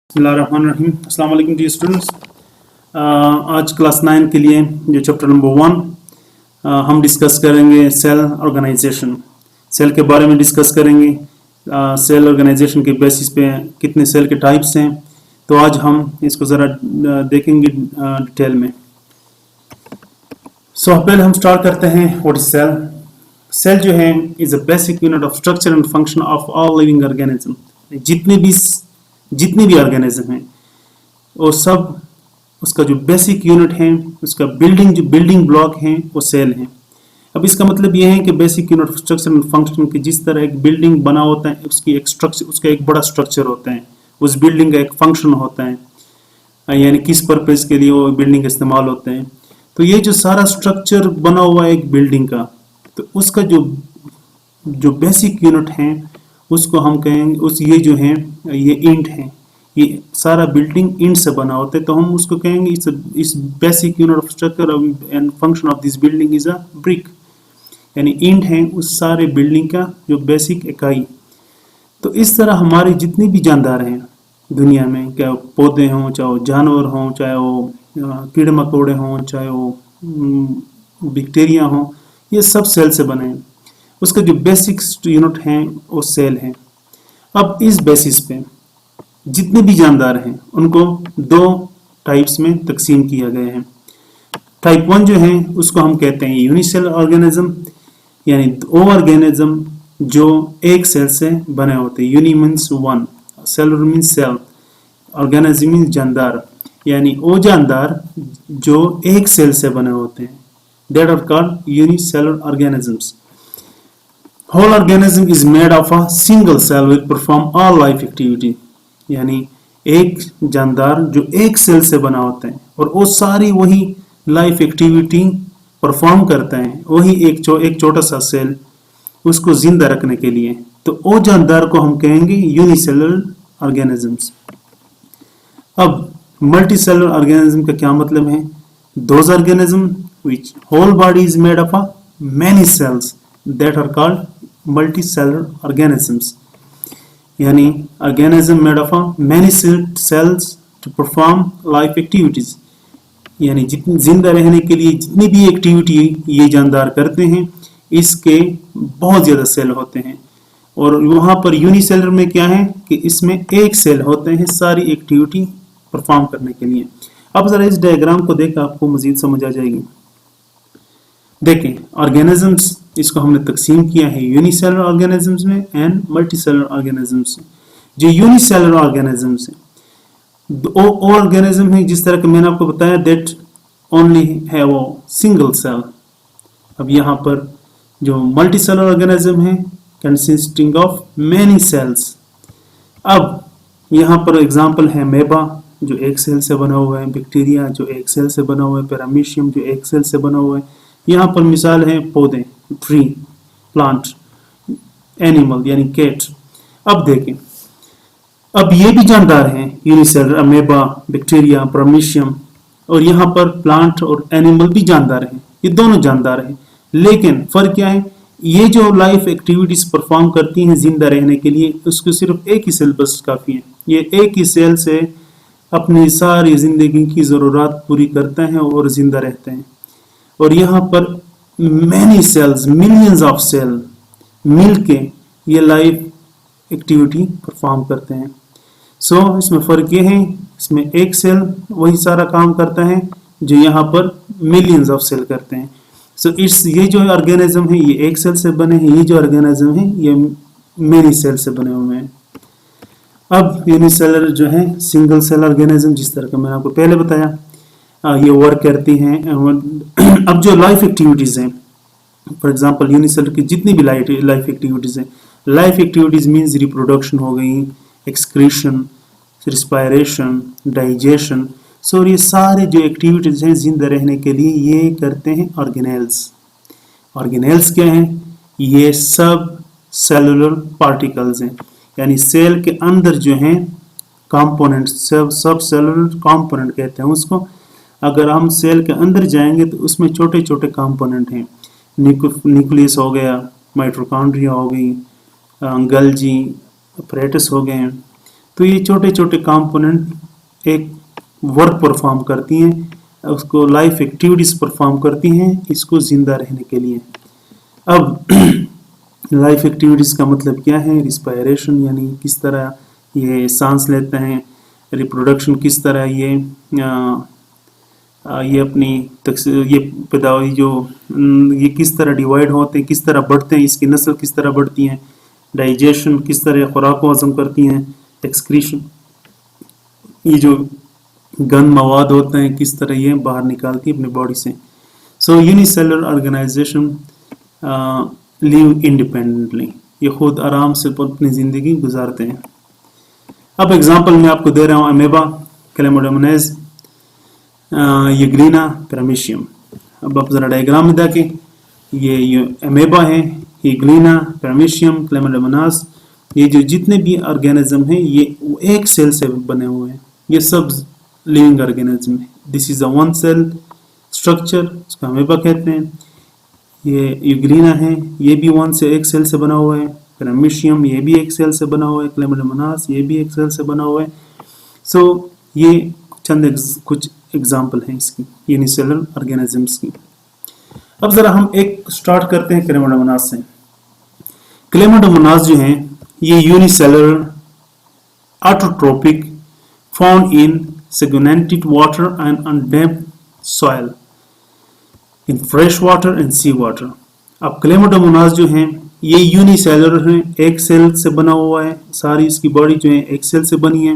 बिस्मिल्लाहिर्रहमानिर्रहीम। अस्सलाम वालेकुम डियर स्टूडेंट्स। आज क्लास 9 के लिए जो चैप्टर नंबर 1 हम डिस्कस करेंगे सेल ऑर्गेनाइजेशन। सेल के बारे में डिस्कस करेंगे। सेल ऑर्गेनाइजेशन के बेसिस पे कितने सेल के टाइप्स हैं, तो आज हम इसको ज़रा देखेंगे डिटेल में। पहले हम स्टार्ट करते हैं व्हाट इज सेल। सेल जो है is a basic unit of structure and function of all living organism. जितने भी ऑर्गेनिज्म हैं वो सब, उसका जो बेसिक यूनिट है, उसका बिल्डिंग ब्लॉक है वो सेल है। अब इसका मतलब ये है कि basic unit of structure and function की जिस तरह एक बिल्डिंग बना होता है, उसकी एक स्ट्रक्चर, उसका एक बड़ा स्ट्रक्चर होता है, उस बिल्डिंग का एक फंक्शन होता है, यानी किस पर्पज के लिए वो बिल्डिंग इस्तेमाल होते हैं। तो ये जो सारा स्ट्रक्चर बना हुआ है एक बिल्डिंग का, तो उसका जो बेसिक यूनिट है उसको हम कहेंगे, ये जो है ये इंट है, ये सारा बिल्डिंग इंट से बना होता है, तो हम उसको कहेंगे इस basic unit of structure and function of this building is a brick. यानी इंट है उस सारे बिल्डिंग का जो बेसिक इकाई। तो इस तरह हमारे जितने भी जानदार हैं दुनिया में, क्या पौधे हों, चाहे वो जानवर हों, चाहे वो कीड़े मकोड़े हों, चाहे वो बैक्टीरिया हों, ये सब सेल से बने हैं। उसका जो बेसिक यूनिट है वो सेल है। अब इस बेसिस पे जितने भी जानदार हैं उनको दो टाइप्स में तकसीम किया गया है। टाइप 1 जो है उसको हम कहते हैं यूनिसेलर ऑर्गेनिज्म, यानी वो ऑर्गेनिज्म जो एक सेल से बने होते हैं। Uni means one, cellular means cell, organism means जानदार, यानी वो जानदार जो एक सेल से बने होते हैं, that are called unicellular organisms. Whole organism is made of a single cell will perform all life activity, यानी एक जानदार जो एक सेल से बना होता है और वो सारी वही लाइफ एक्टिविटी परफॉर्म करता है, वही एक छोटा सा सेल उसको जिंदा रखने के लिए, तो वो जानदार को हम कहेंगे यूनिसेलुलर ऑर्गेनिजम्स। अब मल्टीसेलुलर ऑर्गेनिज्म का क्या मतलब है? Those organism which whole body is made of a many cells that are called multicellular organisms, यानी organism made of many cells to perform life activities, यानी जितनी जिंदा रहने के लिए जितनी भी एक्टिविटी ये जानदार करते हैं, इसके बहुत ज़्यादा सेल होते हैं। और वहाँ पर यूनिसेलर में क्या है कि इसमें एक सेल होते हैं सारी एक्टिविटी परफॉर्म करने के लिए। अब ज़रा इस डायग्राम को देखकर आपको मज़ीद समझ आ जाएगी। देखें, ऑर्गेनिजम्स इसको हमने तकसीम किया है यूनिसेलर ऑर्गेनिजम्स में एंड मल्टीसेलर ऑर्गेनिजम्स में। जो यूनिसेलर ऑर्गेनिजम्स हैं वो ऑर्गेनिज्म है जिस तरह के मैंने आपको बताया that only have a single cell. अब यहाँ पर जो मल्टीसेलर ऑर्गेनिज्म है कंसिस्टिंग ऑफ मैनी सेल्स। अब यहाँ पर एग्जांपल है मेबा जो एक सेल से बना हुआ है, बैक्टीरिया जो एक सेल से बना हुआ है, पैरामीशियम जो एक सेल से बना हुआ है। यहाँ पर मिसाल है पौधे, ट्री, प्लांट, एनिमल यानी कैट। अब देखें, अब ये भी जानदार हैं यूनिसेलर, अमेबा, बैक्टीरिया, पैरामीशियम, और यहाँ पर प्लांट और एनिमल भी जानदार हैं, ये दोनों जानदार हैं। लेकिन फर्क क्या है? ये जो लाइफ एक्टिविटीज परफॉर्म करती हैं जिंदा रहने के लिए, उसको सिर्फ एक ही सेल बस काफ़ी है। ये एक ही सेल से अपनी सारी जिंदगी की ज़रूरत पूरी करते हैं और जिंदा रहते हैं। और यहाँ पर many cells, millions of cell मिल के ये लाइफ एक्टिविटी परफॉर्म करते हैं। इसमें फ़र्क ये है, इसमें एक सेल वही सारा काम करता है जो यहाँ पर मिलियंस ऑफ सेल करते हैं। ये जो ऑर्गेनिज्म है ये एक सेल से बने हैं, ये जो ऑर्गेनिज्म है ये मैनी सेल से बने हुए हैं। अब यूनिसेलर जो है सिंगल सेल ऑर्गेनिज्म, जिस तरह का मैंने आपको पहले बताया, ये वर्क करती हैं। अब जो लाइफ एक्टिविटीज़ हैं, फॉर एग्जांपल यूनिसेलर की जितनी भी लाइफ एक्टिविटीज़ हैं, लाइफ एक्टिविटीज़ मींस रिप्रोडक्शन हो गई, एक्सक्रीशन, रिस्पायरेशन, डाइजेशन। ये सारे जो एक्टिविटीज़ हैं जिंदा रहने के लिए ये करते हैं ऑर्गेनेल्स। ऑर्गेनेल्स क्या हैं? ये सब सेलुलर पार्टिकल्स हैं, यानी सेल के अंदर जो हैं कंपोनेंट्स, सब सेलुलर कंपोनेंट कहते हैं उसको। अगर हम सेल के अंदर जाएंगे तो उसमें छोटे छोटे कंपोनेंट हैं, न्यूक्लियस हो गया, माइटोकॉन्ड्रिया हो गई, गल्जी, अपरेटस हो गए हैं। तो ये छोटे छोटे कंपोनेंट एक वर्क परफॉर्म करती हैं, उसको लाइफ एक्टिविटीज परफॉर्म करती हैं इसको जिंदा रहने के लिए। अब लाइफ एक्टिविटीज का मतलब क्या है? रिस्पायरेशन यानी किस तरह ये सांस लेते हैं, रिप्रोडक्शन किस तरह ये अपनी ये पैदावारी जो ये किस तरह डिवाइड होते हैं, किस तरह बढ़ते हैं, इसकी नस्ल किस तरह बढ़ती हैं, डाइजेशन किस तरह खुराक को हजम करती हैं, एक्सक्रीशन ये जो गंद मवाद होते हैं किस तरह ये बाहर निकालती है अपनी बॉडी से। सो यूनिसेलुलर ऑर्गेनाइजेशन लिव इंडिपेंडेंटली, ये खुद आराम से अपनी ज़िंदगी गुजारते हैं। अब एग्जांपल मैं आपको दे रहा हूँ अमेबा, क्लेमाइडोमोनास, ये ग्रीना, पैरामीशियम। अब आप ज़रा डायग्राम में देखें, ये अमेबा है, ये ग्रीना, पैरामीशियम, क्लेमाइडोमोनास, ये जो जितने भी ऑर्गेनिज्म हैं ये एक सेल से बने हुए हैं, ये सब लिविंग ऑर्गेनिज्म है। This is a one cell structure, उसको अमेबा कहते हैं। ये ग्रीना है, ये भी एक सेल से बना हुआ है। पैरामीशियम ये भी एक सेल से बना हुआ है। क्लेमाइडोमोनास ये भी एक सेल से बना हुआ है। सो ये चंद कुछ एग्जाम्पल हैं इसकी यूनिसेलुलर ऑर्गेनिजम्स की। अब जरा हम एक स्टार्ट करते हैं क्लेमाइडोमोनास से। क्लेमाइडोमोनास जो हैं ये unicellular autotrophic found in stagnated water and on damp soil in fresh water and sea water। अब क्लेमाइडोमोनास जो हैं ये यूनिसेलुलर हैं, एक सेल से बना हुआ है, सारी इसकी बॉडी जो है एक सेल से बनी है।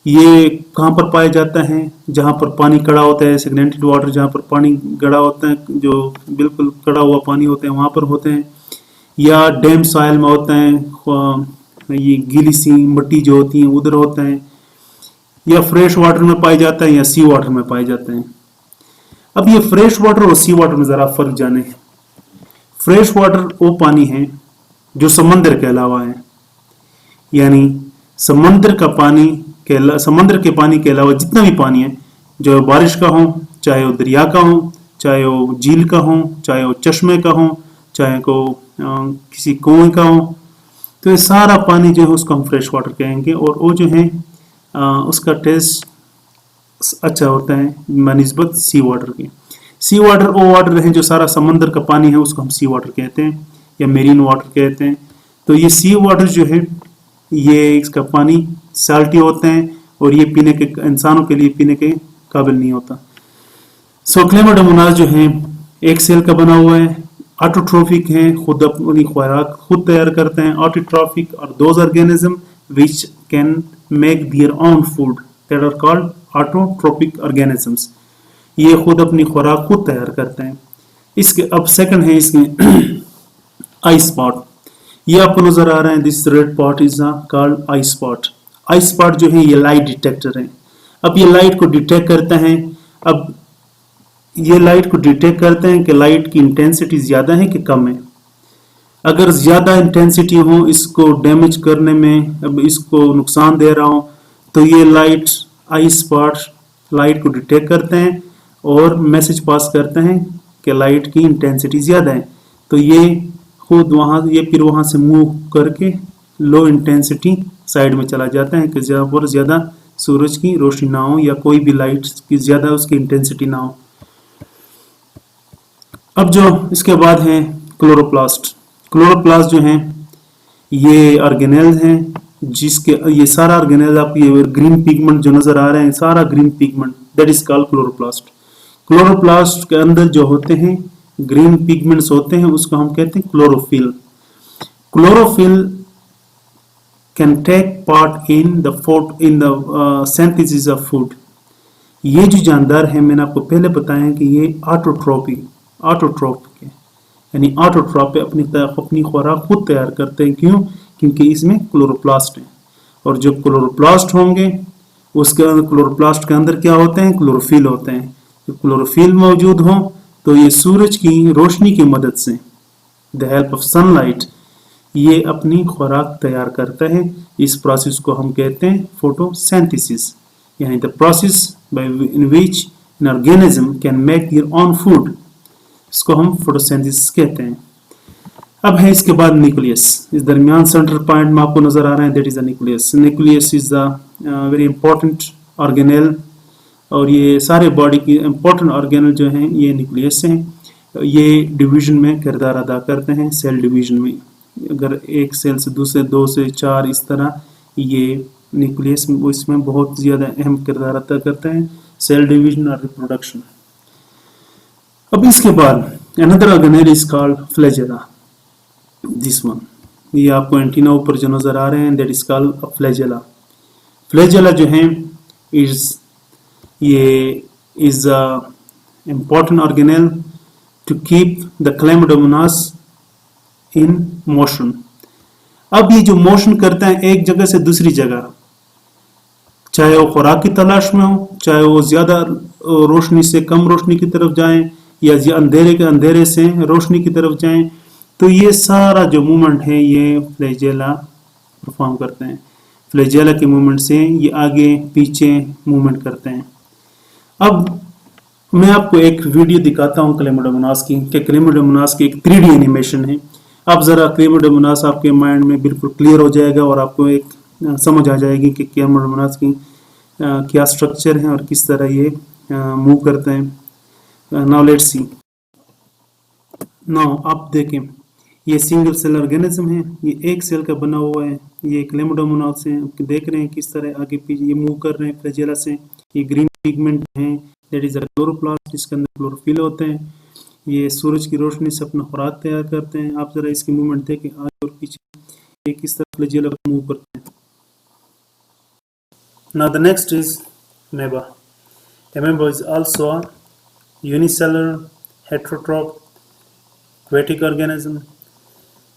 ये कहाँ पर पाया जाता है? जहाँ पर पानी कड़ा होता है, स्टैग्नेटेड वाटर जहाँ पर पानी गड़ा होता है, जो बिल्कुल कड़ा हुआ पानी होता है वहाँ पर होते हैं, या डैम सॉइल में होता है, ये गीली सी मिट्टी जो होती है उधर होता है, या फ्रेश वाटर में पाया जाता है या सी वाटर में पाए जाते हैं। अब ये फ्रेश वाटर और सी वाटर में जरा फर्क जाने। फ्रेश वाटर वो पानी है जो समंदर के अलावा है, यानी समंदर के पानी के अलावा जितना भी पानी है, जो बारिश का हो, चाहे वो दरिया का हो, चाहे वो झील का हो, चाहे वो चश्मे का हो, चाहे को किसी कुएं का हो, तो ये सारा पानी जो है उसको हम फ्रेश वाटर कहेंगे। और वो जो है उसका टेस्ट अच्छा होता है बनिस्बत सी वाटर के। सी वाटर वो वाटर है जो सारा समंदर का पानी है, उसको हम सी वाटर कहते हैं या मेरीन वाटर कहते हैं। तो ये सी वाटर जो है ये इसका पानी साल्टी होते हैं और ये पीने के इंसानों के लिए पीने के काबिल नहीं होता। सो क्लेमाइडोमोनास जो है एक सेल का बना हुआ है, ऑटोट्रोफिक है, खुद अपनी खुराक खुद तैयार करते हैं। ऑटोट्रोफिक और those organism which can make their own food that are called autotrophic organisms, ये खुद अपनी खुराक खुद तैयार करते हैं। इसके अब सेकंड है इसमें आई स्पॉट, ये आपको नजर आ रहा है, this red pot is called I spot. I spot जो है ये लाइट डिटेक्टर है। अब ये लाइट को डिटेक्ट करते हैं। अब ये लाइट को डिटेक्ट करते हैं कि लाइट की इंटेंसिटी ज्यादा है कि कम है। अगर ज़्यादा इंटेंसिटी हो, इसको डैमेज करने में, अब इसको नुकसान दे रहा हो, तो ये लाइट आई स्पॉट लाइट को डिटेक्ट करते हैं और मैसेज पास करते हैं कि लाइट की इंटेंसिटी ज़्यादा है। तो ये खुद फिर वहाँ से मूव करके लो इंटेंसिटी साइड में चला जाता है कि जहाँ पर ज़्यादा सूरज की रोशनी ना हो या कोई भी लाइट की ज़्यादा उसकी इंटेंसिटी ना हो। अब जो इसके बाद है क्लोरोप्लास्ट। क्लोरोप्लास्ट जो हैं ये ऑर्गेनेल हैं, जिसके ये सारा ऑर्गेनेल आप ये ग्रीन पिगमेंट जो नजर आ रहे हैं, सारा green pigment that is called chloroplast. Chloroplast के अंदर जो होते हैं ग्रीन पिगमेंट्स होते हैं, उसको हम कहते हैं chlorophyll. Chlorophyll can take part in the synthesis of food. ये जो जानदार है मैंने आपको पहले बताया कि ये ऑटोट्रोपिक है, यानी ऑटोट्रॉप अपनी खुराक खुद तैयार करते हैं। क्यों? क्योंकि इसमें क्लोरोप्लास्ट है, और जो क्लोरोप्लास्ट होंगे उसके अंदर क्लोरोप्लास्ट के अंदर क्या होते हैं? क्लोरोफिल होते हैं। जो क्लोरोफिल मौजूद हो तो ये सूरज की रोशनी की मदद से द हेल्प ऑफ सनलाइट ये अपनी खुराक तैयार करता है। इस प्रोसेस को हम कहते हैं फोटोसिंथेसिस, यानी the process by in which an organism can make their own food, इसको हम फोटोसिंथेसिस कहते हैं। अब है इसके बाद न्यूक्लियस। इस दरमियान सेंटर पॉइंट में आपको नजर आ रहा है, that is the nucleus. Nucleus is the very important organelle, और ये सारे बॉडी की इंपॉर्टेंट ऑर्गेनल जो हैं ये न्यूक्लियस से हैं। ये डिवीजन में किरदार अदा करते हैं, सेल डिवीजन में। अगर एक सेल से दूसरे, 2 से 4, इस तरह ये न्यूक्लियस इसमें बहुत ज़्यादा अहम किरदार अदा करते हैं, सेल डिवीजन और रिप्रोडक्शन। अब इसके बाद another organelle is called flagella. This one, ये आपको एंटीना ऊपर जो नजर आ रहे हैं, that is called flagella. Flagella जो है ये is important organelle to keep the chlamydomonas in motion। अब ये जो मोशन करता है एक जगह से दूसरी जगह, चाहे वो खुराक की तलाश में हो, चाहे वो ज्यादा रोशनी से कम रोशनी की तरफ जाएं, या अंधेरे के अंधेरे से रोशनी की तरफ जाएं, तो ये सारा जो मूवमेंट है ये फ्लैजेला परफॉर्म करते हैं। फ्लैजेला के मूवमेंट से ये आगे पीछे मूवमेंट करते हैं। अब मैं आपको एक वीडियो दिखाता हूँ क्लेमिडोमोनास की, कि क्लेमिडोमोनास की एक 3D एनिमेशन है। अब ज़रा क्लेमिडोमोनास आपके माइंड में बिल्कुल क्लियर हो जाएगा और आपको एक समझ आ जाएगी कि क्लेमिडोमोनास की क्या स्ट्रक्चर है और किस तरह ये मूव करते हैं। Now let's see. नाउ आप देखें, ये सिंगल सेल ऑर्गेनिज्म है, ये एक सेल का बना हुआ है। ये क्लेमिडोमोनास है, आप देख रहे हैं किस तरह आगे पीछे ये मूव कर रहे हैं फ्लैजेला से। ये ग्रीन पिगमेंट है, दैट इज क्लोरोप्लास्ट, जिसके अंदर क्लोरोफिल होते हैं। ये सूरज की रोशनी से अपना खुराक तैयार करते हैं। आप जरा इसकी मूवमेंट देखें आगे और पीछे, ये किस तरह फ्लैजेला को मूव करते हैं। Now the next is amoeba. Amoeba is also a unicellular heterotroph aquatic organism.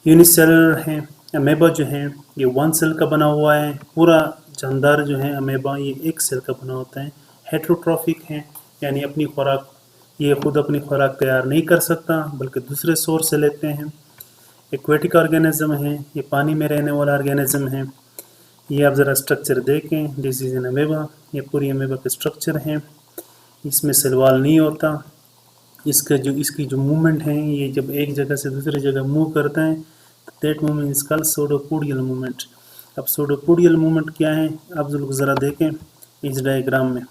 Unicellular है अमेबा जो है ये 1 सेल का बना हुआ है। पूरा जानदार जो है अमेबा ये 1 सेल का बना होता है। हेटेरोट्रॉफिक है, यानी अपनी खुराक ये खुद अपनी खुराक तैयार नहीं कर सकता बल्कि दूसरे सोर्स से लेते हैं। एक्वेटिक ऑर्गेनिज्म है, ये पानी में रहने वाला ऑर्गेनिज्म है। ये आप ज़रा स्ट्रक्चर देखें, दिस इज एन अमेबा। ये पूरी अमेबा का स्ट्रक्चर है, इसमें सेलवाल नहीं होता। इसकी जो मूवमेंट है, ये जब एक जगह से दूसरी जगह मूव करता है तो that movement is called pseudopodial movement. अब सूडोपोडियल मूवमेंट क्या है, आप ज़रा देखें इस डायग्राम में।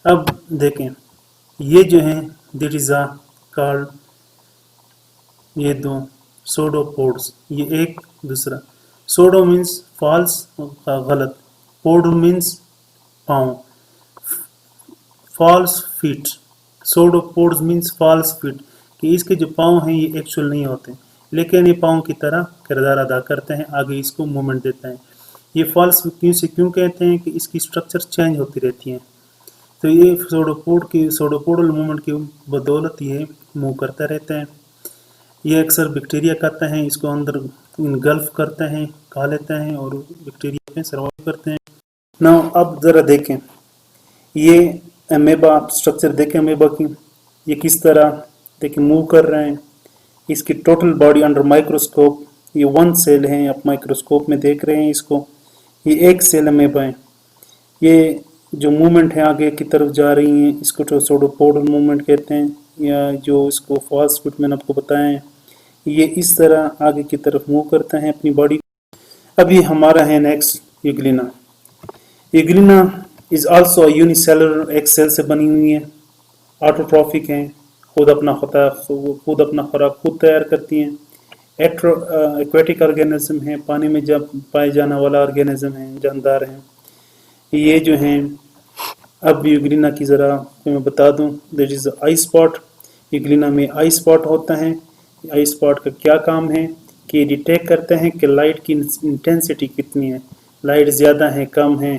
अब देखें, ये जो है दैट इज अ कॉल्ड, ये 2 सूडोपोड्स, ये एक दूसरा। सूडो मीन्स फॉल्स, गलत, पोड मीन्स पाँव, false feet. Pseudopods means false feet, कि इसके जो पाँव हैं ये एक्चुअल नहीं होते, लेकिन ये पाँव की तरह किरदार अदा करते हैं, आगे इसको मूवमेंट देते हैं। ये फॉल्स क्यों कहते हैं कि इसकी स्ट्रक्चर चेंज होती रहती है। तो ये सूडोपोडल मूवमेंट की बदौलत ये मूव करते रहते हैं। ये अक्सर बैक्टीरिया खाते हैं, इसको अंदर इनगल्फ करते हैं, खा लेते हैं और बैक्टीरिया पे सर्वाइव करते हैं। नाउ अब ज़रा देखें, ये अमेबा स्ट्रक्चर देखें अमेबा की, ये किस तरह देखें मूव कर रहे हैं। इसकी टोटल बॉडी अंडर माइक्रोस्कोप, ये 1 सेल है, आप माइक्रोस्कोप में देख रहे हैं इसको। ये 1 सेल अमेबा है। ये जो मूवमेंट है आगे की तरफ जा रही हैं, इसको तो सूडोपोडल मूवमेंट कहते हैं, या जो इसको फॉल्स फीट मैंने आपको बताया है। ये इस तरह आगे की तरफ मूव करते हैं अपनी बॉडी। अभी हमारा है next Euglena. Euglena is also unicellular, एक सेल से बनी हुई है, ऑटोट्रॉफिक है, खुद अपना खुराक खुद तैयार करती हैं। एक्वेटिक ऑर्गेनिज्म है, पानी में जब पाए जाने वाला ऑर्गेनिज्म है, जानदार है। ये जो हैं, अब यूग्लिना की ज़रा मैं बता दूं, that is I spot. Euglena में आई स्पॉट होता है। आई स्पॉट का क्या काम है कि डिटेक्ट करते हैं कि लाइट की इंटेंसिटी कितनी है, लाइट ज़्यादा है कम है,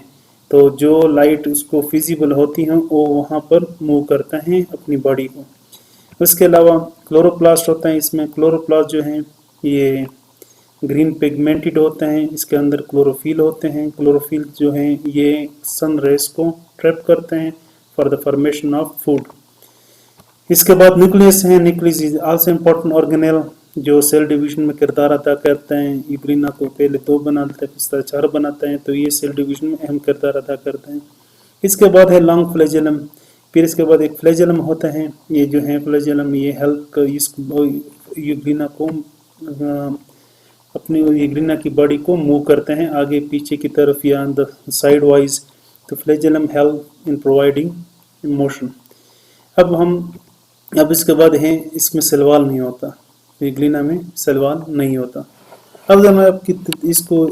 तो जो लाइट उसको फिजिबल होती हैं वो वहाँ पर मूव करते हैं अपनी बॉडी को। उसके अलावा क्लोरोप्लास्ट होता है, इसमें क्लोरोप्लास्ट जो हैं ये ग्रीन पिगमेंटेड होते हैं, इसके अंदर क्लोरोफिल होते हैं। क्लोरोफिल जो हैं ये सन रेस को ट्रैप करते हैं for the formation of food. इसके बाद न्यूक्लियस है। Nucleus is also important organelle जो सेल डिवीजन में किरदार अदा करते हैं। यूग्लिना को पहले 2 बनाते हैं, इस तरह 4 बनाते हैं, तो ये सेल डिवीजन में अहम किरदार अदा करते हैं। इसके बाद है लॉन्ग फ्लैजेलम। फिर इसके बाद एक फ्लैजेलम होता है, ये जो है फ्लैजेलम ये हेल्प यूग्लिना को अपनी यूग्लिना की बॉडी को मूव करते हैं आगे पीछे की तरफ या साइड वाइज। तो flagellum help in providing motion. अब इसके बाद है इसमें सलवाल नहीं होता, यूग्लिना में सलवाल नहीं होता। अब जब मैं आपकी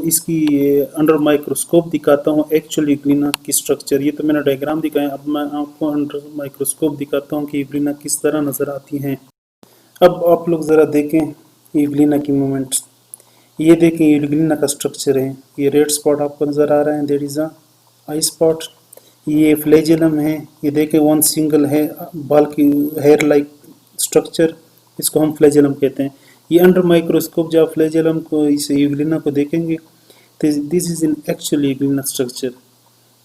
इसकी अंडर माइक्रोस्कोप दिखाता हूँ एक्चुअल यूग्लिना की स्ट्रक्चर। ये तो मैंने डायग्राम दिखाया, अब मैं आपको अंडर माइक्रोस्कोप दिखाता हूँ कि यूग्लिना किस तरह नज़र आती हैं। अब आप लोग ज़रा देखें यूग्लिना की मूवमेंट्स। ये देखें यूग्लिना का स्ट्रक्चर है, ये रेड स्पॉट आपको नज़र आ रहा है, there is a eye spot. ये फ्लैजेलम है, ये देखें वन सिंगल है बाल की हेयर लाइक स्ट्रक्चर, इसको हम फ्लैजेलम कहते हैं। ये अंडर माइक्रोस्कोप जब फ्लैजेलम को इस यूग्लिना को देखेंगे तो this is in actual Euglena structure.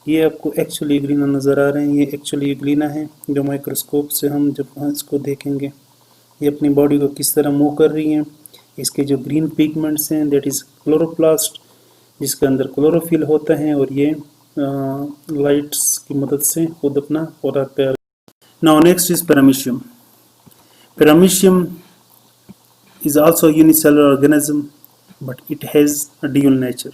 ये आपको एक्चुअल यूग्लिना नज़र आ रहे हैं, ये एक्चुअल यूग्लिना है जो माइक्रोस्कोप से हम जब इसको देखेंगे ये अपनी बॉडी को किस तरह मूव कर रही हैं। इसके जो ग्रीन पिगमेंट्स हैं दैट इज़ क्लोरोप्लास्ट, जिसके अंदर क्लोरोफिल होता है और ये लाइट्स की मदद से खुद अपना खुराक तैयार। Now next is paramecium. Paramecium is also a unicellular organism but it has a dual nature.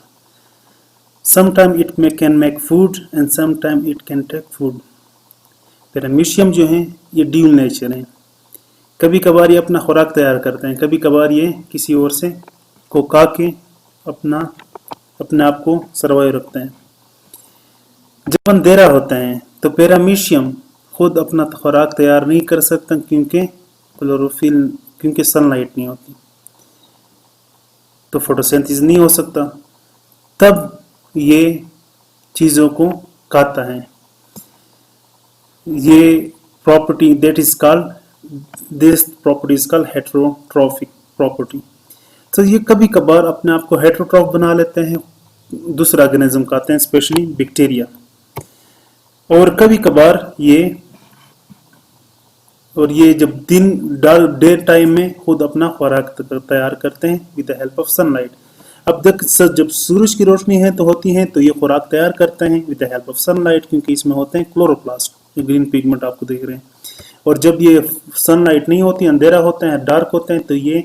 Sometimes can make food and sometimes it can take food. Paramecium जो है ये ड्यूल नेचर है, कभी कभार ये अपना खुराक तैयार करते हैं, कभी कभार ये किसी और से को खा के अपने आप को सर्वाइव रखते हैं। जब अंधेरा होता है तो पैरामीशियम खुद अपना खुराक तैयार नहीं कर सकता क्योंकि सनलाइट नहीं होती तो फोटोसिंथेसिस नहीं हो सकता, तब ये चीज़ों को खाता है। ये property that is called this property is called heterotrophic property. तो ये कभी कभार अपने आप को हेटेरोट्रॉफ बना लेते हैं, दूसरा ऑर्गेनिज्म खाते हैं स्पेशली बैक्टीरिया, और कभी कभार ये जब डे टाइम में खुद अपना खुराक तैयार करते हैं with the help of sunlight. अब जब सूरज की रोशनी है तो होती है तो ये खुराक तैयार करते हैं with the help of sunlight, क्योंकि इसमें होते हैं क्लोरोप्लास्ट जो ग्रीन पिगमेंट आपको देख रहे हैं। और जब ये सनलाइट नहीं होती, अंधेरा होता है, डार्क होते हैं, तो ये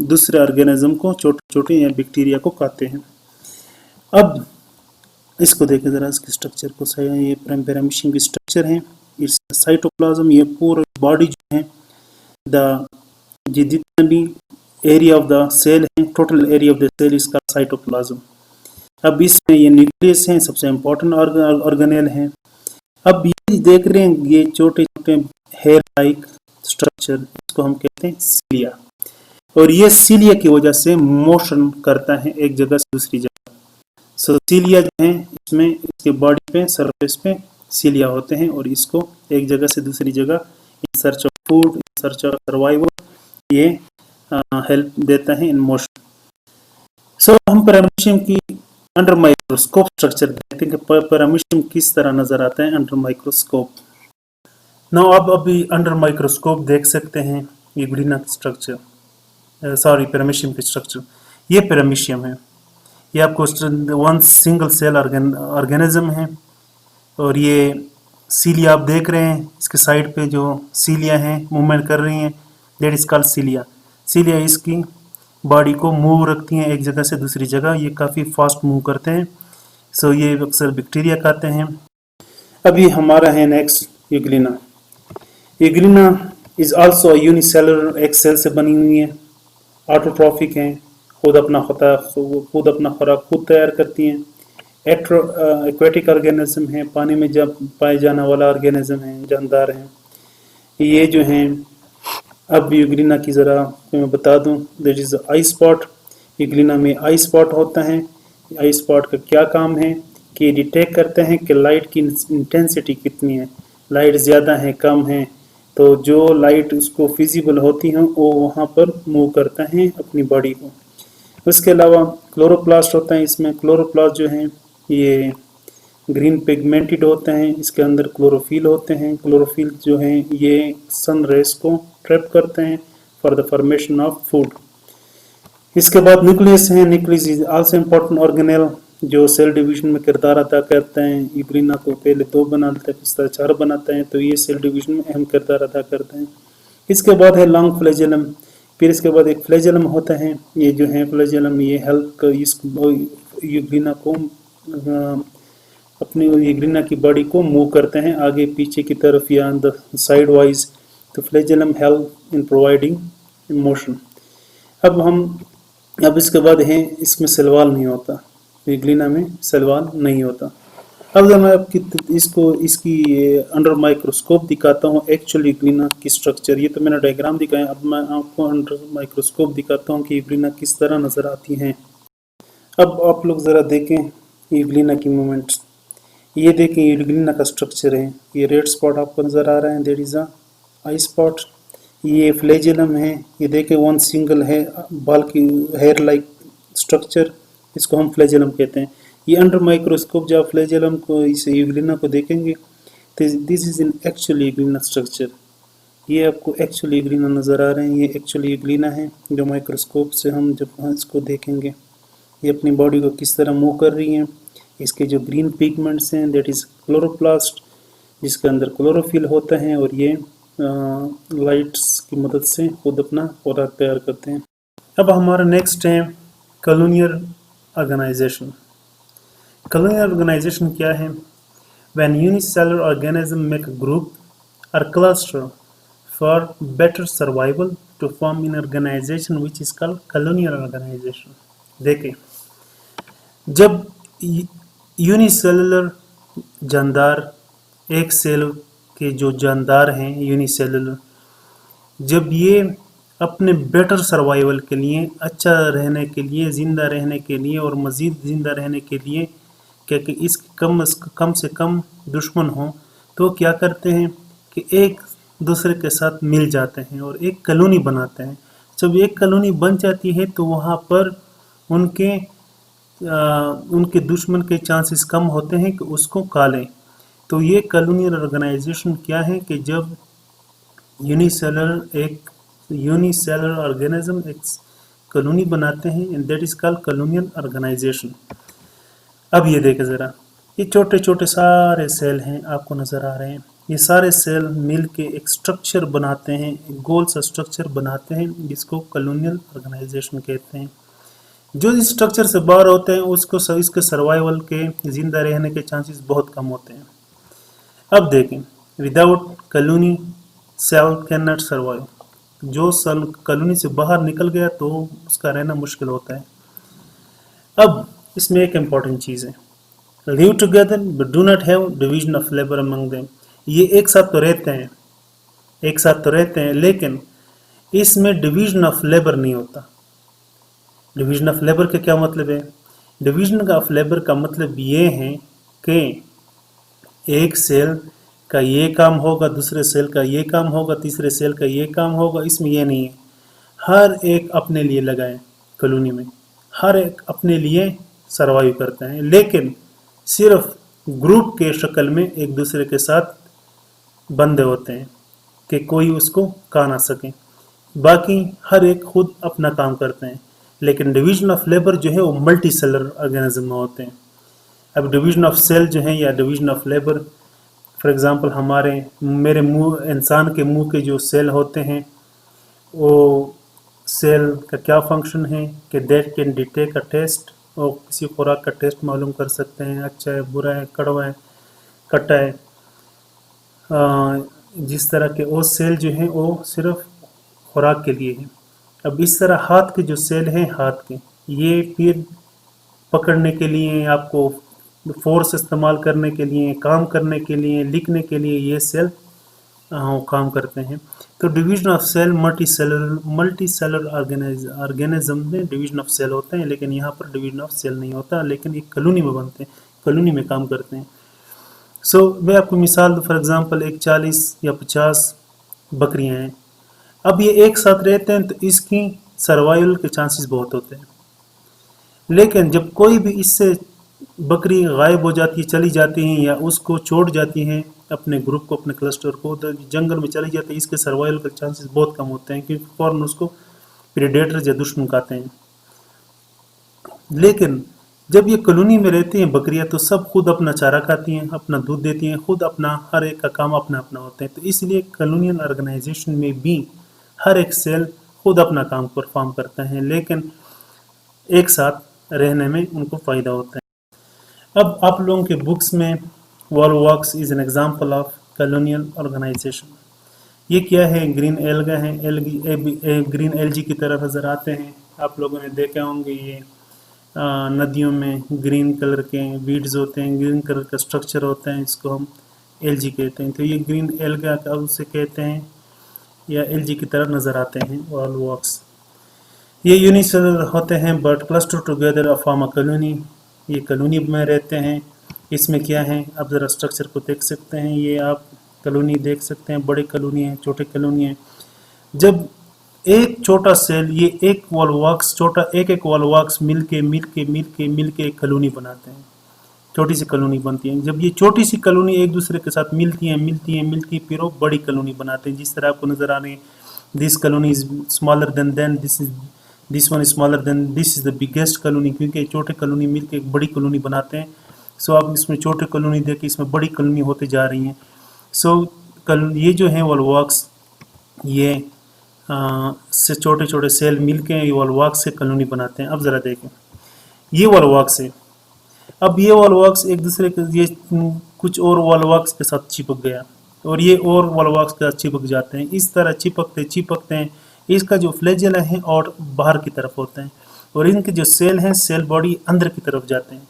दूसरे ऑर्गेनिज्म को छोटे छोटे या बैक्टीरिया को खाते हैं। अब इसको देखें ज़रा, इसके स्ट्रक्चर को सही। ये पैरामीशियम की स्ट्रक्चर है, इस साइटोप्लाज्म, ये पूरा बॉडी जो है जितना भी एरिया ऑफ द सेल है, total area of the cell इसका साइटोप्लाज्म। अब इसमें ये न्यूक्लियस है, सबसे इम्पोर्टेंट ऑर्गेनेल है। अब ये देख रहे हैं ये छोटे छोटे हेयर लाइक स्ट्रक्चर, इसको हम कहते हैं सीलिया, और ये सीलिया की वजह से मोशन करता है एक जगह से दूसरी जगह। सो सीलिया जो है इसमें इसके बॉडी पे सरफेस पे सीलिया होते हैं और इसको एक जगह से दूसरी जगह in search of food, in search of survival ये हेल्प देता है इन मोशन। सो हम पैरामीशियम की अंडर माइक्रोस्कोप स्ट्रक्चर देखते हैं कि पैरामीशियम किस तरह नजर आता है अंडर माइक्रोस्कोप। नाउ अब अभी अंडर माइक्रोस्कोप देख सकते हैं यूग्लिना स्ट्रक्चर, पैरामीशियम की स्ट्रक्चर। ये पैरामीशियम है, ये आपको वन सिंगल सेल ऑर्गेनिज्म है, और ये सीलिया आप देख रहे हैं, इसके साइड पे जो सीलिया हैं मूवमेंट कर रही हैं, दैट इज कॉल्ड सीलिया। सीलिया इसकी बॉडी को मूव रखती हैं एक जगह से दूसरी जगह, ये काफ़ी फास्ट मूव करते हैं। सो ये अक्सर बैक्टीरिया खाते हैं। अभी हमारा है next Euglena. Euglena is also unicellular, एक सेल से बनी हुई है, ऑटोट्रॉफिक हैं, खुद अपना खुराक खुद तैयार करती हैं। एक्वेटिक ऑर्गेनिज्म है, पानी में जब पाए जाने वाला ऑर्गेनिज्म है, जानदार हैं ये जो हैं। अब यूग्लिना की ज़रा मैं बता दूं, that is I spot. Euglena में आई स्पॉट होता है। आई स्पॉट का क्या काम है कि डिटेक्ट करते हैं कि लाइट की इंटेंसिटी कितनी है, लाइट ज़्यादा है कम है, तो जो लाइट उसको फिजिबल होती है वो वहाँ पर मूव करता है अपनी बॉडी को। उसके अलावा क्लोरोप्लास्ट होता है, इसमें क्लोरोप्लास्ट जो है ये ग्रीन पिगमेंटेड होते हैं, इसके अंदर क्लोरोफिल होते हैं। क्लोरोफिल जो है ये सन रेस को ट्रैप करते हैं for the formation of food. इसके बाद न्यूक्लियस है, nucleus is also important organelle जो सेल डिवीजन में किरदार अदा करते हैं। यूग्लिना को पहले 2 बनाते हैं, फिर 4 बनाते हैं, तो ये सेल डिवीजन में अहम किरदार अदा करते हैं। इसके बाद है लॉन्ग फ्लैजेलम। फिर इसके बाद एक फ्लैजेलम होता है। ये जो है फ्लैजेलम, ये हेल्प इसको यूग्लिना को अपनी यूग्लिना की बॉडी को मूव करते हैं आगे पीछे की तरफ या द साइड वाइज। तो flagellum help in providing motion. अब इसके बाद है, इसमें सेलवाल नहीं होता, यूग्लिना में सेलवाल नहीं होता। अब मैं आपकी इसकी अंडर माइक्रोस्कोप दिखाता हूँ एक्चुअल यूग्लिना की स्ट्रक्चर। ये तो मैंने डायग्राम दिखाया, अब मैं आपको अंडर माइक्रोस्कोप दिखाता हूँ कि यूग्लिना किस तरह नज़र आती हैं। अब आप लोग ज़रा देखें यूग्लिना की मूवमेंट्स। ये देखें यूग्लिना का स्ट्रक्चर है। ये रेड स्पॉट आपको नज़र आ रहा है, there is a eye spot. ये फ्लैजेलम है, ये देखें वन सिंगल है बाल की हेयर लाइक स्ट्रक्चर, इसको हम फ्लैजेलम कहते हैं। ये अंडर माइक्रोस्कोप जब फ्लैजेलम को, इस यूग्लिना को देखेंगे तो this is in actual Euglena structure. ये आपको एक्चुअल यूग्लिना नज़र आ रहे हैं, ये एक्चुअल यूग्लिना है जो माइक्रोस्कोप से हम जब इसको देखेंगे ये अपनी बॉडी को किस तरह मूव कर रही हैं। इसके जो ग्रीन पिगमेंट्स हैं दैट इज़ क्लोरोप्लास्ट, जिसके अंदर क्लोरोफिल होता है, और ये लाइट्स की मदद से खुद अपना खुराक तैयार करते हैं। अब हमारा नेक्स्ट है कॉलोनियल ऑर्गेनाइजेशन। कॉलोनियल ऑर्गेनाइजेशन क्या है? When unicellular organism make a group और cluster for better survival to form in organisation which is called colonial organisation. देखें, जब यूनिसेलुलर जानदार, एक सेल के जो जानदार हैं यूनिसेलुलर, जब ये अपने बेटर सर्वाइवल के लिए, अच्छा रहने के लिए, ज़िंदा रहने के लिए और मज़ीद ज़िंदा रहने के लिए, क्या कि इस कम से कम दुश्मन हों, तो क्या करते हैं कि एक दूसरे के साथ मिल जाते हैं और एक कॉलोनी बनाते हैं। जब एक कॉलोनी बन जाती है तो वहाँ पर उनके दुश्मन के चांसेस कम होते हैं कि उसको कालें। तो ये कॉलोनियल ऑर्गेनाइजेशन क्या है कि जब यूनिसेलुलर ऑर्गेनिज्म एक कॉलोनी बनाते हैं, and that is called colonial organisation. अब ये देखें ज़रा, ये छोटे छोटे सारे सेल हैं आपको नज़र आ रहे हैं। ये सारे सेल मिल के एक स्ट्रक्चर बनाते हैं, एक गोल सा स्ट्रक्चर बनाते हैं जिसको कॉलोनियल ऑर्गेनाइजेशन कहते हैं। जो इस स्ट्रक्चर से बाहर होते हैं उसको इसके सर्वाइवल के, ज़िंदा रहने के चांसेस बहुत कम होते हैं। अब देखें, without colony cell can not survive. जो सेल कॉलोनी से बाहर निकल गया तो उसका रहना मुश्किल होता है। अब इसमें एक इम्पॉर्टेंट चीज़ है, live together but do not have division of labour among them. ये एक साथ तो रहते हैं लेकिन इसमें डिवीजन ऑफ लेबर नहीं होता। डिवीजन ऑफ लेबर का क्या मतलब है? डिवीजन ऑफ लेबर का मतलब ये है कि एक सेल का ये काम होगा, दूसरे सेल का ये काम होगा, तीसरे सेल का ये काम होगा। इसमें ये नहीं है, हर एक अपने लिए लगाए कॉलोनी में, हर एक अपने लिए सर्वाइव करते हैं, लेकिन सिर्फ ग्रुप के शक्ल में एक दूसरे के साथ बंधे होते हैं कि कोई उसको खा ना सके। बाकी हर एक खुद अपना काम करते हैं। लेकिन डिवीजन ऑफ लेबर जो है वो मल्टी सेलर ऑर्गेनिज्म में होते हैं। अब डिवीजन ऑफ सेल जो है या division of labour, for example मेरे मुंह, इंसान के मुंह के जो सेल होते हैं, वो सेल का क्या फंक्शन है कि that can detect a taste, और किसी खुराक का टेस्ट मालूम कर सकते हैं, अच्छा है, बुरा है, कड़वा है, खट्टा है। जिस तरह के वो सेल जो हैं वो सिर्फ खुराक के लिए है। अब इस तरह हाथ के जो सेल हैं, हाथ के, ये फिर पकड़ने के लिए, आपको फोर्स इस्तेमाल करने के लिए, काम करने के लिए, लिखने के लिए ये सेल काम करते हैं। तो division of cell multi cellular organism में डिवीजन ऑफ सेल होते हैं, लेकिन यहाँ पर डिवीजन ऑफ सेल नहीं होता, लेकिन एक कॉलोनी में बनते हैं, कॉलोनी में काम करते हैं। मैं आपको मिसाल दूँ, फॉर एग्जांपल एक 40 या 50 बकरियां हैं। अब ये एक साथ रहते हैं तो इसकी सर्वाइवल के चांसेस बहुत होते हैं। लेकिन जब कोई भी इससे बकरी गायब हो जाती है, चली जाती हैं, या उसको छोड़ जाती हैं अपने ग्रुप को, अपने क्लस्टर को, तो जंगल में चली जाती है, इसके सर्वाइवल के चांसेस बहुत कम होते हैं क्योंकि फौरन उसको प्रेडेटर्स या दुश्मन खाते हैं। लेकिन जब ये कॉलोनी में रहती हैं बकरियां तो सब खुद अपना चारा खाती हैं, अपना दूध देती हैं, खुद अपना हर एक का काम अपना अपना होता है। तो इसलिए कॉलोनियल ऑर्गेनाइजेशन में भी हर एक सेल खुद अपना काम परफॉर्म करते हैं, लेकिन एक साथ रहने में उनको फ़ायदा होता है। अब आप लोगों के बुक्स में volvox is an example of colonial organisation. ये क्या है? ग्रीन एल्गा है, ग्रीन एलजी की तरह नज़र आते हैं। आप लोगों ने देखे होंगे ये नदियों में ग्रीन कलर के वीड्स होते हैं, ग्रीन कलर का स्ट्रक्चर होता है, इसको हम एलजी कहते हैं। तो ये ग्रीन एल्गा का उसे कहते हैं, या एलजी की तरह नज़र आते हैं वॉलवॉक्स। ये यूनिसेलुलर होते हैं but cluster together form a colony. ये कॉलोनी में रहते हैं। इसमें क्या है, आप ज़रा स्ट्रक्चर को देख सकते हैं। ये आप कॉलोनी देख सकते हैं, बड़े कॉलोनी है, छोटे कॉलोनी है। जब एक छोटा सेल, ये एक वॉलवॉक्स, छोटा एक वॉलवॉक्स मिलके एक कॉलोनी बनाते हैं, छोटी सी कॉलोनी बनती है। जब ये छोटी सी कॉलोनी एक दूसरे के साथ मिलती है, फिर वो बड़ी कॉलोनी बनाते हैं। जिस तरह आपको नज़र आ रहे हैं, this colony is smaller than this one is smaller than this is the biggest colony, क्योंकि छोटे कॉलोनी मिलकर एक बड़ी कॉलोनी बनाते हैं। सो आप इसमें छोटे कॉलोनी देख इसमें बड़ी कॉलोनी होती जा रही हैं। सो ये जो है वॉलवॉक्स, ये से छोटे छोटे सेल मिलके ये वॉलवॉक्स से कॉलोनी बनाते हैं। अब ज़रा देखें, ये वॉलवॉक्स है। अब ये वॉलवॉक्स एक दूसरे के, ये कुछ और वॉलवॉक्स के साथ चिपक गया और ये और वॉलवॉक्स के साथ चिपक जाते हैं। इस तरह चिपकते हैं। इसका जो फ्लैजेला है और बाहर की तरफ होता है, और इनके जो सेल हैं, सेल बॉडी अंदर की तरफ जाते हैं।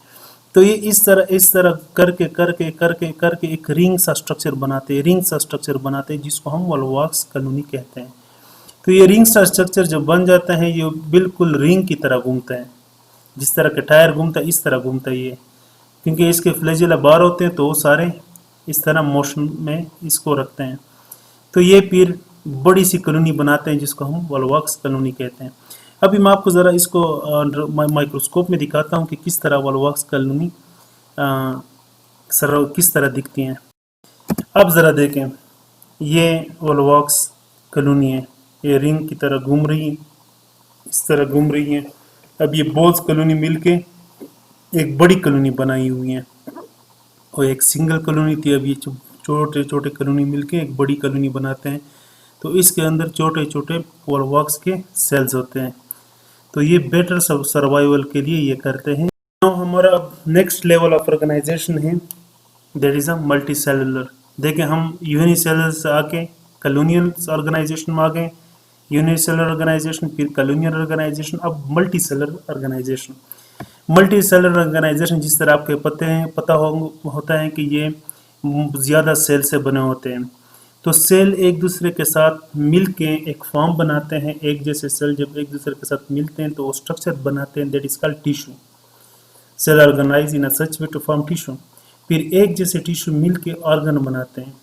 तो ये इस तरह करके एक रिंग सा स्ट्रक्चर बनाते हैं, जिसको हम वॉलवॉक्स कॉलोनी कहते हैं। तो ये रिंग सा स्ट्रक्चर जब बन जाता है, ये बिल्कुल रिंग की तरह घूमता है। जिस तरह के टायर घूमता है, इस तरह घूमता है ये, क्योंकि इसके फ्लैजेला बाहर होते हैं, तो वो सारे इस तरह मोशन में इसको रखते हैं। तो ये फिर बड़ी सी कॉलोनी बनाते हैं, जिसको हम वॉलवॉक्स कॉलोनी कहते हैं। अभी मैं आपको ज़रा इसको माइक्रोस्कोप में दिखाता हूँ कि किस तरह वॉलवॉक्स कॉलोनी किस तरह दिखती हैं। अब ज़रा देखें, ये वॉलवॉक्स कॉलोनी है, ये रिंग की तरह घूम रही है, इस तरह घूम रही है। अब ये बोल्स कॉलोनी मिलके एक बड़ी कॉलोनी बनाई हुई है, और एक सिंगल कॉलोनी थी। अब ये छोटे छोटे कॉलोनी मिलके एक बड़ी कॉलोनी बनाते हैं। तो इसके अंदर छोटे छोटे वॉलवॉक्स के सेल्स होते हैं। तो ये बेटर सर्वाइवल के लिए ये करते हैं। हमारा नेक्स्ट लेवल ऑफ ऑर्गेनाइजेशन है, that is a multi cellular. देखें, हम यूनिसेलुलर से आके कॉलोनियल ऑर्गेनाइजेशन में आ गए। यूनिसेलुलर ऑर्गेनाइजेशन, फिर कॉलोनियल ऑर्गेनाइजेशन, अब multi cellular organisation. Multi cellular organisation जिस तरह आपके पता होता है कि ये ज़्यादा सेल से बने होते हैं। तो सेल एक दूसरे के साथ मिलके एक फॉर्म बनाते हैं। एक जैसे सेल जब एक दूसरे के साथ मिलते हैं तो वो स्ट्रक्चर बनाते हैं, that is called tissue. Cell organise in a such way to form tissue. फिर एक जैसे टिश्यू मिलके ऑर्गन बनाते हैं।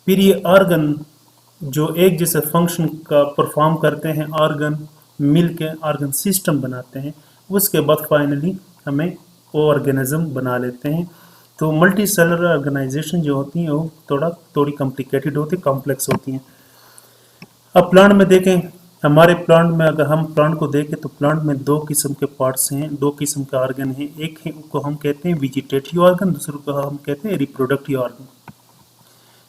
फिर ये ऑर्गन जो एक जैसे फंक्शन का परफॉर्म करते हैं, ऑर्गन मिलके ऑर्गन सिस्टम बनाते हैं। उसके बाद फाइनली हमें वो ऑर्गेनिज्म बना लेते हैं। तो मल्टी सेलुलर ऑर्गेनाइजेशन जो होती हैं वो थोड़ी कॉम्प्लिकेटेड होती है, कॉम्प्लेक्स होती हैं। अब प्लांट में देखें, हमारे प्लांट में अगर हम प्लांट को देखें तो प्लांट में दो किस्म के पार्ट्स हैं, दो किस्म के ऑर्गन हैं। एक है को हम कहते हैं वेजिटेटिव ऑर्गन, दूसरे को हम कहते हैं रिप्रोडक्टिव ऑर्गन।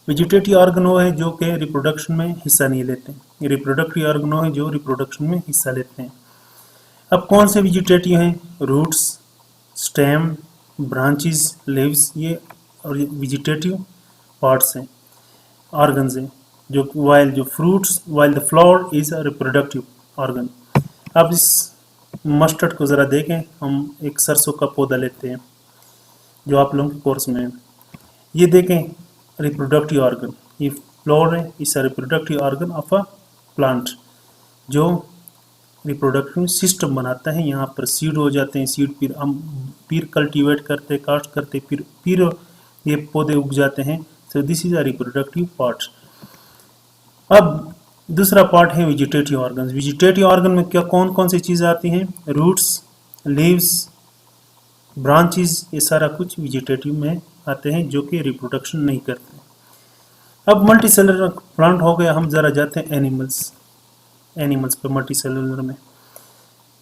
वेजिटेटिव ऑर्गन वो है जो कि रिप्रोडक्शन में हिस्सा नहीं लेते हैं, रिप्रोडक्टिव ऑर्गन वो है जो रिप्रोडक्शन में हिस्सा लेते हैं। अब कौन से वेजिटेटिव हैं? रूट्स, स्टेम, ब्रांचेस, लीव्स, ये और वेजिटेटिव पार्ट्स हैं, ऑर्गन्स हैं। While the flower is a reproductive organ. अब इस मस्टर्ड को ज़रा देखें, हम एक सरसों का पौधा लेते हैं जो आप लोगों के कोर्स में है। ये देखें, रिप्रोडक्टिव ऑर्गन, ये फ्लावर है, इस reproductive organ of a plant जो रिप्रोडक्टिव सिस्टम बनाता है। यहाँ पर सीड हो जाते हैं, सीड फिर कल्टीवेट करते, कास्ट करते, फिर ये पौधे उग जाते हैं। So this is a reproductive part. अब दूसरा पार्ट है वेजिटेटिव ऑर्गन। वेजिटेटिव ऑर्गन में क्या कौन कौन सी चीज़ें आती हैं? रूट्स, लीव्स, ब्रांचेस, ये सारा कुछ वेजिटेटिव में आते हैं जो कि रिप्रोडक्शन नहीं करते। अब मल्टी सेलुलर प्लांट हो गया, हम ज़रा जाते हैं एनिमल्स पे। मल्टी सेलुलर में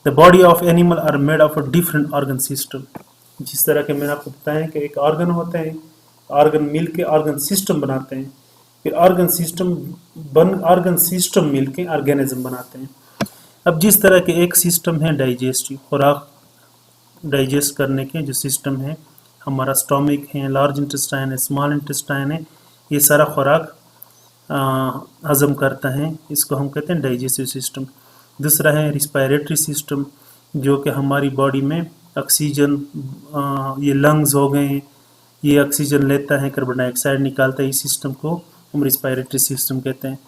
the body of animal are made of a different organ system. जिस तरह के मैंने आपको बताया कि एक ऑर्गन होता है, ऑर्गन मिल के ऑर्गन सिस्टम बनाते हैं, फिर ऑर्गन सिस्टम मिल के ऑर्गेनिज्म बनाते हैं। अब जिस तरह के एक सिस्टम है डाइजेस्टिव, खुराक डाइजेस्ट करने के जो सिस्टम है, हमारा स्टोमिक है, लार्ज इंटेस्टाइन है, स्मॉल इंटेस्टाइन है, ये सारा खुराक हजम करता है, इसको हम कहते हैं डाइजेस्टिव सिस्टम। दूसरा है रिस्पायरेटरी सिस्टम, जो कि हमारी बॉडी में ऑक्सीजन, ये लंग्स हो गए, ये ऑक्सीजन लेता है, कार्बन डाइऑक्साइड निकालता है, इस सिस्टम को हम रिस्पायरेटरी सिस्टम कहते हैं।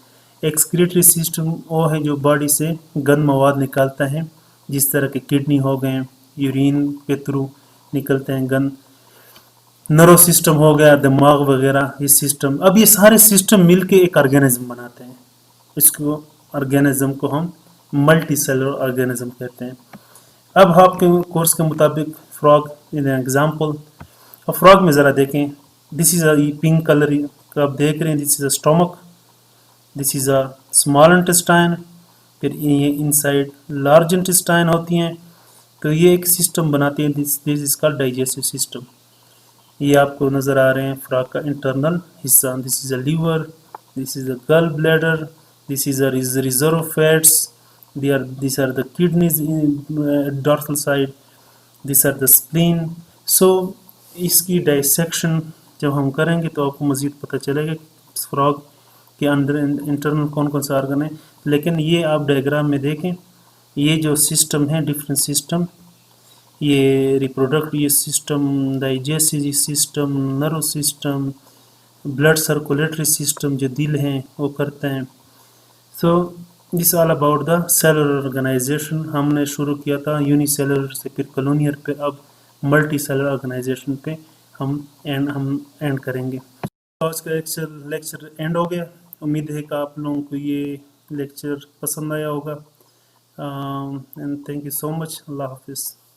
एक्सक्रीटरी सिस्टम वो है जो बॉडी से गंद मवाद निकालता है, जिस तरह के किडनी हो गए, यूरिन के थ्रू निकलते हैं गंद। नर्व सिस्टम हो गया, दिमाग वगैरह, ये सिस्टम। अब ये सारे सिस्टम मिलके एक ऑर्गेनिज्म बनाते हैं, इसको ऑर्गेनिज्म को हम मल्टी सेलुलर ऑर्गेनिज्म कहते हैं। अब आपके कोर्स के मुताबिक फ्रॉग इन एग्जाम्पल, और फ्रॉग में ज़रा देखें, this is a pink colour का आप देख रहे हैं, this is a stomach, this is a small intestine, फिर ये इनसाइड लार्ज इंटेस्टाइन होती हैं, तो ये एक सिस्टम बनाती हैं, this is called digestive system. ये आपको नज़र आ रहे हैं फ्रॉग का इंटरनल हिस्सा, this is a liver, this is a gall bladder, this is a reserve fats, these are the kidneys in dorsal side, these are the spleen। so इसकी dissection जब हम करेंगे तो आपको मज़ीद पता चलेगा फ्रॉग के अंदर इंटरनल कौन कौन सा ऑर्गन है। लेकिन ये आप डायग्राम में देखें, ये जो सिस्टम है, डिफरेंट सिस्टम, ये रिप्रोडक्ट, ये system, digestive system, nerve system, blood circulatory system जो दिल हैं वो करते हैं। So this all about the cellular organisation. हमने शुरू किया था यूनिसेलुलर से, फिर कॉलोनियल पे, अब मल्टी सेलुलर ऑर्गेनाइजेशन पे हम एंड करेंगे। आज का लेक्चर एंड हो गया। उम्मीद है कि आप लोगों को ये लेक्चर पसंद आया होगा, and thank you so much. अल्लाह हाफिज़।